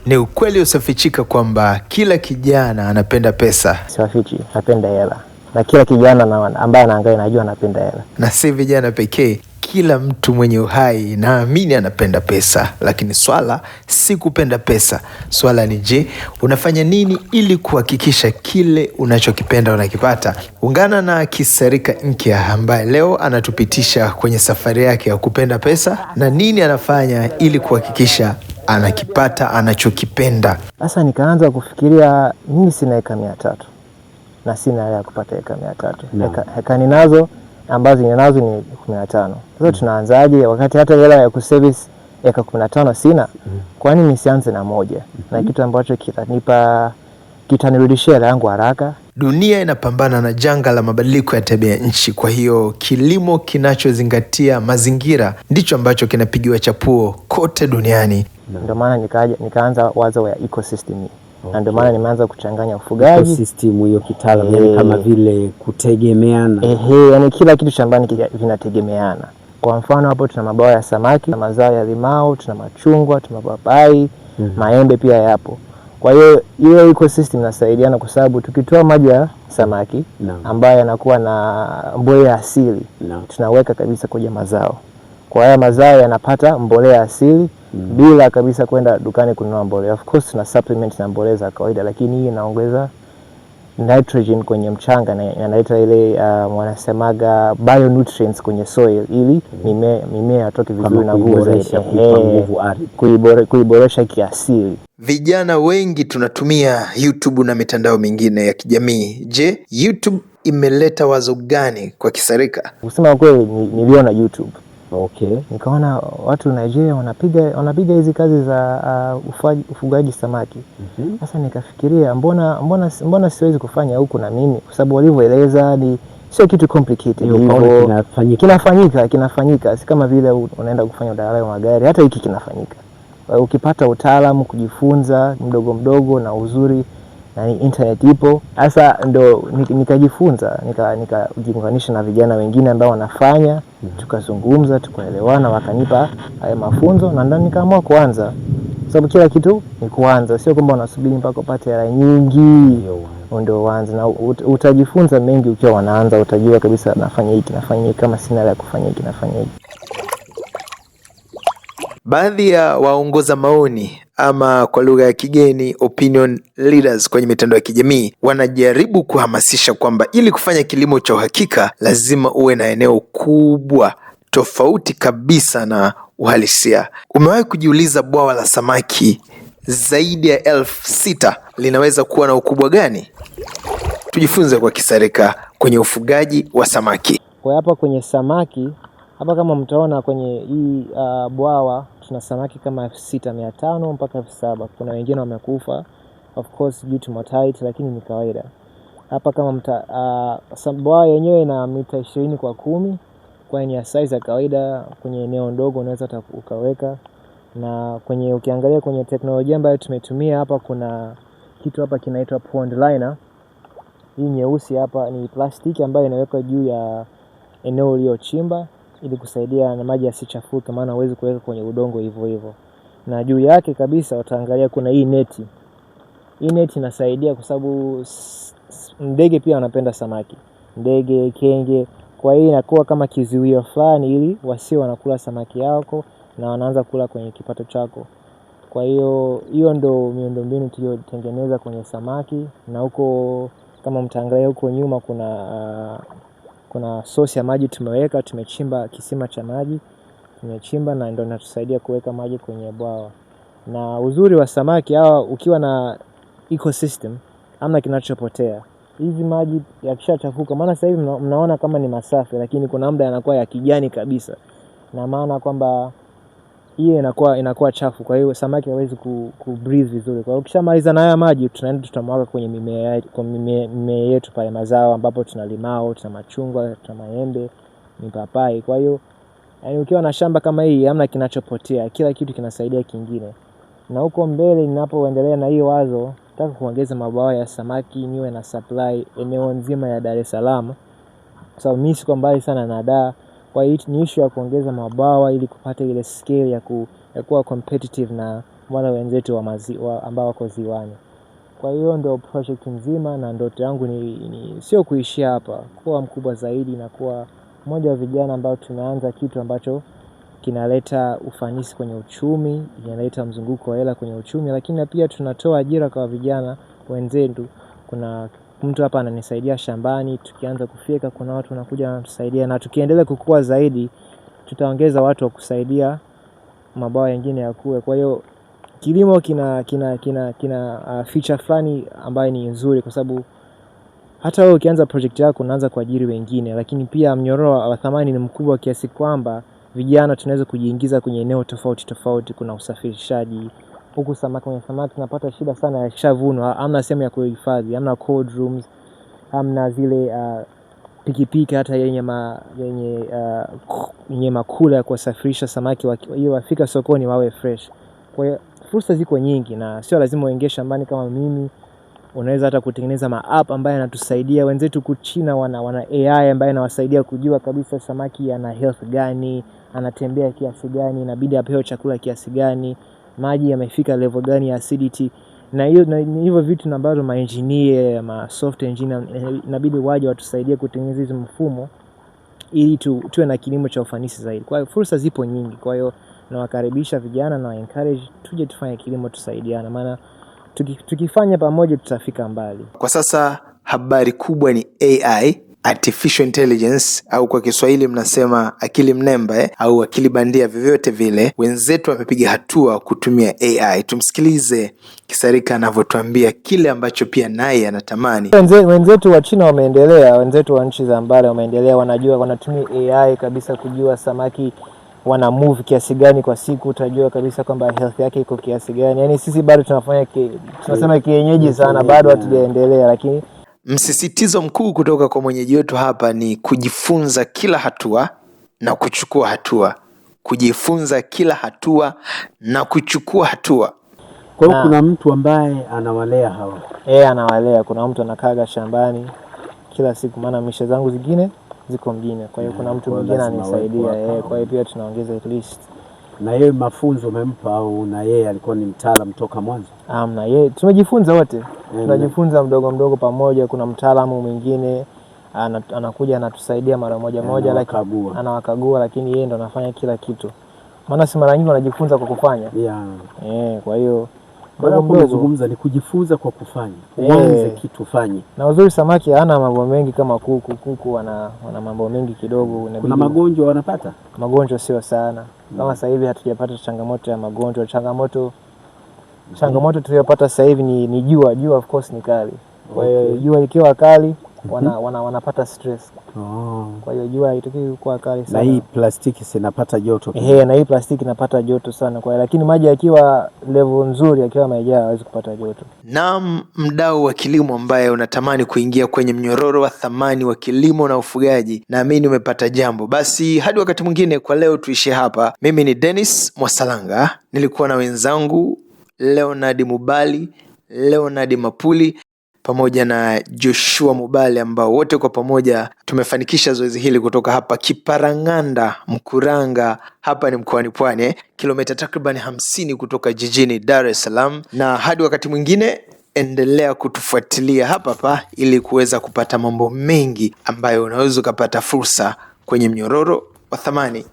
Ni ukweli usiofichika kwamba kila kijana anapenda pesa. Siwafichi, napenda hela. Na kila kijana ambaye anaangalia najua anapenda hela. Na si vijana pekee, kila mtu mwenye uhai naamini anapenda pesa. Lakini swala si kupenda pesa. Swala ni je, unafanya nini ili kuhakikisha kile unachokipenda unakipata? Ungana na Kisarika Nkya ambaye leo anatupitisha kwenye safari yake ya kupenda pesa na nini anafanya ili kuhakikisha anakipata anachokipenda. Sasa nikaanza kufikiria, mimi sina eka 300 na sina hela ya kupata eka 300. Heka ninazo ambazo ninazo ni 15. Sasa tunaanzaje wakati hata hela ya kuservice eka 15 sina? Kwa nini nisianze na moja? Na kitu ambacho kitanirudishia hela yangu haraka. Dunia inapambana na janga la mabadiliko ya tabia nchi, kwa hiyo kilimo kinachozingatia mazingira ndicho ambacho kinapigiwa chapuo kote duniani. Ndio maana nikaanza wazo ya ecosystem. Okay. Na ndio maana nimeanza kuchanganya ufugaji. Ecosystem hiyo kitaalamu yani kama vile kutegemeana. Yani kila kitu shambani vinategemeana. Kwa mfano hapo tuna mabwawa ya samaki, na mazao ya limao, tuna machungwa, tuna papai, maembe pia yapo. Kwa hiyo ecosystem inasaidiana kwa sababu tukitoa maji ya samaki ambayo yanakuwa na mbolea asili, tunaweka kabisa kwenye mazao. Kwa hiyo mazao yanapata mbolea asili bila kabisa kwenda dukani kununua mbolea. Of course tuna supplement na mbolea za kawaida, lakini hii inaongeza nitrogen kwenye mchanga na inaleta ile wanasemaga bionutrients kwenye soil ili mimea atoke vizuri na kuiboresha kiasili. Vijana wengi tunatumia YouTube na mitandao mingine ya kijamii. Je, YouTube imeleta wazo gani kwa Kisarika? Kusema kweli niliona YouTube. Okay. Nikaona watu Nigeria wanapiga hizi kazi za ufugaji samaki. Sasa nikafikiria mbona siwezi kufanya huku na mimi, kwa sababu walivyoeleza ni sio kitu complicated hivyo. Kinafanyika si kama vile unaenda kufanya udalali wa magari, hata hiki kinafanyika. Ukipata utaalamu kujifunza mdogo mdogo na uzuri na internet ipo. Sasa ndo nikajifunza, nikajiunganisha na vijana wengine ambao wanafanya, tukazungumza, tukaelewana, wakanipa haya mafunzo na ndani nikaamua kuanza. Sababu kila kitu ni kuanza, sio kwamba unasubiri mpaka upate hela nyingi ndio uanze. Na utajifunza mengi ukiwa wanaanza, utajua kabisa nafanya hiki kama sina hela ya kufanya hiki nafanya hiki. Baadhi ya waongoza maoni ama kwa lugha ya kigeni opinion leaders kwenye mitandao ya kijamii wanajaribu kuhamasisha kwamba ili kufanya kilimo cha uhakika lazima uwe na eneo kubwa, tofauti kabisa na uhalisia. Umewahi kujiuliza bwawa la samaki zaidi ya 6,000 linaweza kuwa na ukubwa gani? Tujifunze kwa Kisarika kwenye ufugaji wa samaki. Kwa hapa kwenye samaki, hapa kama mtaona kwenye hii bwawa tuna samaki kama 6,500 mpaka 7,000. Kuna wengine wamekufa of course due to mortality, lakini ni kawaida. Hapa kama bwawa yenyewe ina mita 20 kwa 10, kwa ni ya size ya kawaida. Kwenye eneo ndogo unaweza ukaweka. Na ukiangalia kwenye teknolojia ambayo tumetumia hapa, kuna kitu hapa kinaitwa pond liner. Hii nyeusi hapa ni plastiki ambayo inawekwa juu ya eneo uliochimba ili kusaidia na maji yasichafuke, maana huwezi kuweka kwenye udongo hivyo. Na juu yake kabisa utaangalia kuna hii neti. Hii neti inasaidia kwa sababu ndege pia wanapenda samaki. Ndege, kenge. Kwa hiyo inakuwa kama kizuio fulani ili wasio wanakula samaki yako na wanaanza kula kwenye kipato chako. Kwa hiyo ndo miundombinu tuliyotengeneza kwenye samaki. Na huko kama mtaangalia huko nyuma kuna source ya maji tumechimba kisima cha maji. Tumechimba na ndio inatusaidia kuweka maji kwenye bwawa. Na uzuri wa samaki hawa, ukiwa na ecosystem hamna kinachopotea. Hizi maji yakishachafuka, maana sasa hivi mnaona kama ni masafi, lakini kuna muda yanakuwa ya kijani kabisa. Na maana kwamba hiyo inakuwa chafu, kwa hiyo samaki hawezi breathe vizuri. Kwa hiyo ukishamaliza na haya maji tunaenda tutamwaga kwenye mimea yetu pale, mazao ambapo tuna limao, tuna machungwa, tuna maembe, mipapai. Kwa hiyo yani ukiwa na shamba kama hii hamna kinachopotea, kila kitu kinasaidia kingine. Na huko mbele ninapoendelea na hiyo wazo, nataka kuongeza mabwawa ya samaki niwe na supply eneo nzima ya Dar es Salaam. So mimi siko mbali sana na Dar. Kwa hiyo ni issue ya kuongeza mabwawa ili kupata ile scale ya kuwa competitive na wale wenzetu ambao wako ziwani. Kwa hiyo ndo project nzima, na ndoto yangu ni sio kuishia hapa, kuwa mkubwa zaidi na kuwa mmoja wa vijana ambao tumeanza kitu ambacho kinaleta ufanisi kwenye uchumi, kinaleta mzunguko wa hela kwenye uchumi, lakini pia tunatoa ajira kwa vijana wenzetu. Kuna mtu hapa ananisaidia shambani, tukianza kufika kuna watu wanakuja wanatusaidia, na tukiendelea kukua zaidi tutaongeza watu wa kusaidia mabwawa mengine yakue. Kwa hiyo kilimo kina feature fulani ambayo ni nzuri, kwa sababu hata wewe ukianza project yako unaanza kuajiri wengine, lakini pia mnyororo wa thamani ni mkubwa kiasi kwamba vijana tunaweza kujiingiza kwenye eneo tofauti tofauti. Kuna usafirishaji huku, samaki tunapata shida sana ya shavunwa, hamna sehemu ya kuhifadhi, hamna cold rooms, hamna zile pikipiki hata yenye makula ya kusafirisha samaki ili wafika sokoni wawe fresh. Kwa hiyo fursa ziko nyingi, na sio lazima uingie shambani kama mimi. Unaweza hata kutengeneza ma-app ambayo yanatusaidia. Wenzetu kuchina wana AI ambayo inawasaidia kujua kabisa samaki ana health gani, anatembea kiasi gani, inabidi apewe chakula kiasi gani, maji yamefika level gani ya acidity. Na hivyo vitu ambavyo ma software engineer inabidi waje watusaidie kutengeneza hizo mfumo ili tuwe na kilimo cha ufanisi zaidi. Kwa hiyo fursa zipo nyingi. Kwa hiyo nawakaribisha vijana na encourage tuje tufanye kilimo, tusaidiane, maana tukifanya pamoja tutafika mbali. Kwa sasa habari kubwa ni AI, artificial intelligence, au kwa Kiswahili mnasema akili mnemba au akili bandia, vyovyote vile. Wenzetu wamepiga hatua kutumia AI. Tumsikilize Kisarika anavyotuambia kile ambacho pia naye anatamani. Wenzetu wa China wameendelea, wenzetu wa nchi za mbali wameendelea, wanajua, wanatumia AI kabisa kujua samaki wana move kiasi gani kwa siku, utajua kabisa kwamba health yake iko kiasi gani. Yaani sisi bado tunasema kienyeji sana, bado hatujaendelea. Lakini msisitizo mkuu kutoka kwa mwenyeji wetu hapa ni kujifunza kila hatua na kuchukua hatua. Kujifunza kila hatua na kuchukua hatua. Kwa hiyo kuna mtu ambaye anawalea hawa. Anawalea. Kuna mtu anakaga shambani kila siku, maana misha zangu zingine ziko mjini. Kwa hiyo kuna mtu mwingine anisaidia. Kwa hiyo pia tunaongeza at least. Na yeye mafunzo umempa au na yeye alikuwa ni mtaalamu toka mwanzo? Na yeye tumejifunza wote. Tunajifunza mdogo mdogo pamoja. Kuna mtaalamu mwingine anakuja anatusaidia mara moja, lakini anawakagua, lakini yeye ndo anafanya kila kitu. Maana si mara nyingi wanajifunza kwa kufanya. Kwa hiyo unazungumza ni kujifunza kwa kufanya. Uanze kitu fanye. Na uzuri samaki hana mambo mengi kama kuku. Kuku wana mambo mengi kidogo. Kuna magonjwa wanapata? Magonjwa sio sana. Kama sasa hivi hatujapata changamoto ya magonjwa. Changamoto tuliyopata sasa hivi ni jua of course ni kali. Kwa hiyo jua likiwa kali wanapata stress. Kwa hiyo jua haitakiwi kuwa kali sana. Na hii plastiki sinapata joto. Na hii plastiki inapata joto sana. Kwa hiyo lakini maji yakiwa level nzuri, yakiwa yamejaa, hawezi kupata joto. Naam, mdau wa kilimo ambaye unatamani kuingia kwenye mnyororo wa thamani wa kilimo na ufugaji, naamini umepata jambo. Basi hadi wakati mwingine, kwa leo tuishie hapa. Mimi ni Dennis Mwasalanga, nilikuwa na wenzangu Leonard Mubali, Leonard Mapuli pamoja na Joshua Mubali, ambao wote kwa pamoja tumefanikisha zoezi hili kutoka hapa Kiparang'anda, Mkuranga. Hapa ni mkoani Pwani, kilomita takriban 50 kutoka jijini Dar es Salaam. Na hadi wakati mwingine, endelea kutufuatilia hapa ili kuweza kupata mambo mengi ambayo unaweza kupata fursa kwenye mnyororo wa thamani.